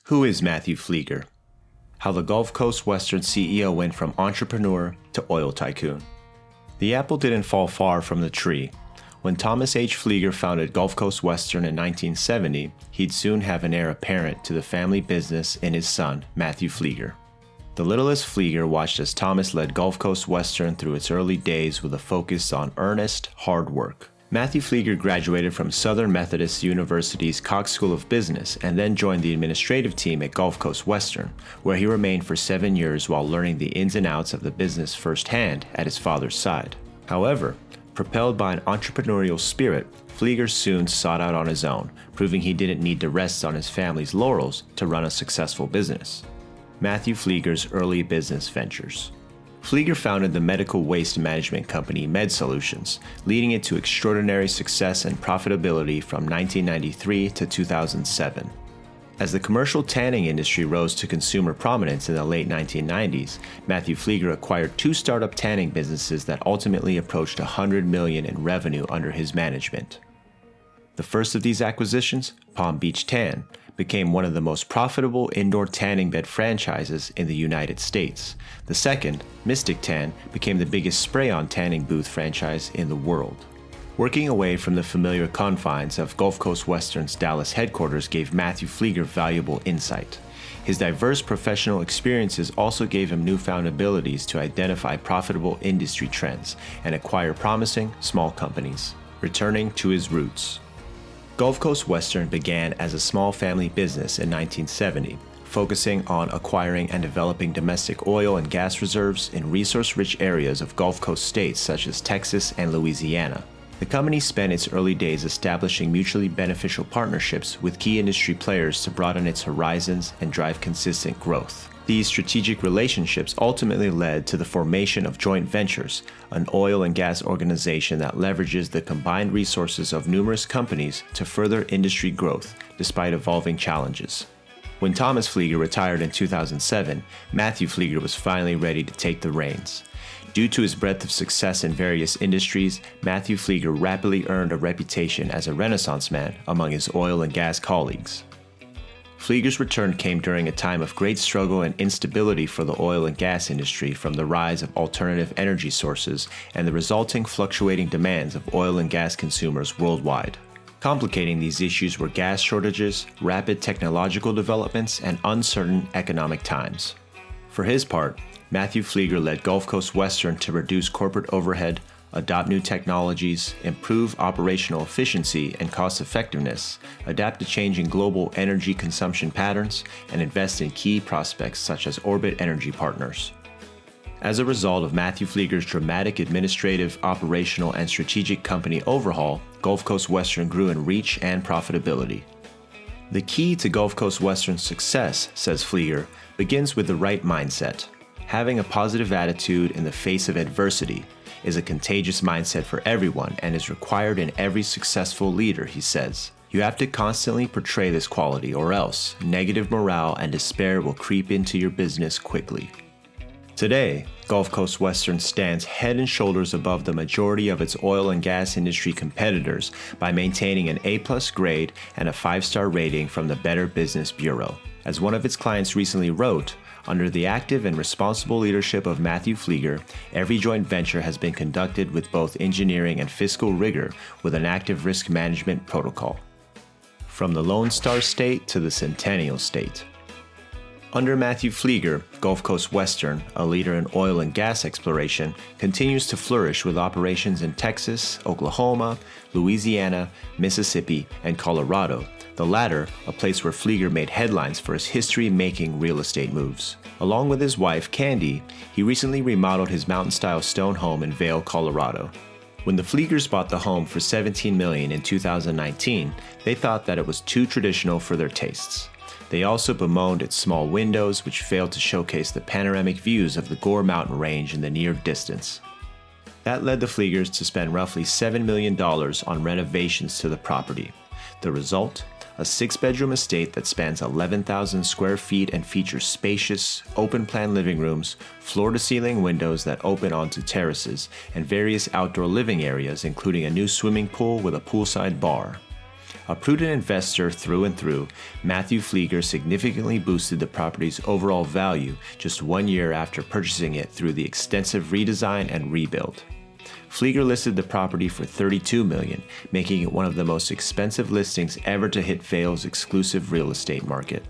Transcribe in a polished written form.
Who is Matthew Fleeger? How the Gulf Coast Western CEO went from entrepreneur to oil tycoon. The apple didn't fall far from the tree. When Thomas H. Fleeger founded Gulf Coast Western in 1970, he'd soon have an heir apparent to the family business in his son, Matthew Fleeger. The littlest Fleeger watched as Thomas led Gulf Coast Western through its early days with a focus on earnest, hard work. Matthew Fleeger graduated from Southern Methodist University's Cox School of Business and then joined the administrative team at Gulf Coast Western, where he remained for 7 years while learning the ins and outs of the business firsthand at his father's side. However, propelled by an entrepreneurial spirit, Fleeger soon sought out on his own, proving he didn't need to rest on his family's laurels to run a successful business. Matthew Fleeger's early business ventures. Fleeger founded the medical waste management company Med Solutions, leading it to extraordinary success and profitability from 1993 to 2007. As the commercial tanning industry rose to consumer prominence in the late 1990s, Matthew Fleeger acquired 2 startup tanning businesses that ultimately approached $100 million in revenue under his management. The first of these acquisitions, Palm Beach Tan, became one of the most profitable indoor tanning bed franchises in the United States. The second, Mystic Tan, became the biggest spray-on tanning booth franchise in the world. Working away from the familiar confines of Gulf Coast Western's Dallas headquarters gave Matthew Fleeger valuable insight. His diverse professional experiences also gave him newfound abilities to identify profitable industry trends and acquire promising small companies. Returning to his roots. Gulf Coast Western began as a small family business in 1970, focusing on acquiring and developing domestic oil and gas reserves in resource-rich areas of Gulf Coast states such as Texas and Louisiana. The company spent its early days establishing mutually beneficial partnerships with key industry players to broaden its horizons and drive consistent growth. These strategic relationships ultimately led to the formation of joint ventures, an oil and gas organization that leverages the combined resources of numerous companies to further industry growth despite evolving challenges. When Thomas Fleeger retired in 2007, Matthew Fleeger was finally ready to take the reins. Due to his breadth of success in various industries, Matthew Fleeger rapidly earned a reputation as a Renaissance man among his oil and gas colleagues. Fleeger's return came during a time of great struggle and instability for the oil and gas industry from the rise of alternative energy sources and the resulting fluctuating demands of oil and gas consumers worldwide. Complicating these issues were gas shortages, rapid technological developments, and uncertain economic times. For his part, Matthew Fleeger led Gulf Coast Western to reduce corporate overhead, adopt new technologies, improve operational efficiency and cost effectiveness, adapt to changing global energy consumption patterns, and invest in key prospects such as Orbit Energy Partners. As a result of Matthew Fleeger's dramatic administrative, operational, and strategic company overhaul, Gulf Coast Western grew in reach and profitability. The key to Gulf Coast Western's success, says Fleeger, begins with the right mindset. Having a positive attitude in the face of adversity is a contagious mindset for everyone and is required in every successful leader, he says. You have to constantly portray this quality or else negative morale and despair will creep into your business quickly. Today, Gulf Coast Western stands head and shoulders above the majority of its oil and gas industry competitors by maintaining an A+ grade and a 5-star rating from the Better Business Bureau. As one of its clients recently wrote, under the active and responsible leadership of Matthew Fleeger, every joint venture has been conducted with both engineering and fiscal rigor with an active risk management protocol. From the Lone Star State to the Centennial State. Under Matthew Fleeger, Gulf Coast Western, a leader in oil and gas exploration, continues to flourish with operations in Texas, Oklahoma, Louisiana, Mississippi, and Colorado, the latter a place where Fleeger made headlines for his history-making real estate moves. Along with his wife, Candy, he recently remodeled his mountain-style stone home in Vail, Colorado. When the Fleegers bought the home for $17 million in 2019, they thought that it was too traditional for their tastes. They also bemoaned its small windows, which failed to showcase the panoramic views of the Gore Mountain Range in the near distance. That led the Fleegers to spend roughly $7 million on renovations to the property. The result? A 6-bedroom estate that spans 11,000 square feet and features spacious, open-plan living rooms, floor-to-ceiling windows that open onto terraces, and various outdoor living areas including a new swimming pool with a poolside bar. A prudent investor through and through, Matthew Fleeger significantly boosted the property's overall value just 1 year after purchasing it through the extensive redesign and rebuild. Fleeger listed the property for $32 million, making it one of the most expensive listings ever to hit Vail's exclusive real estate market.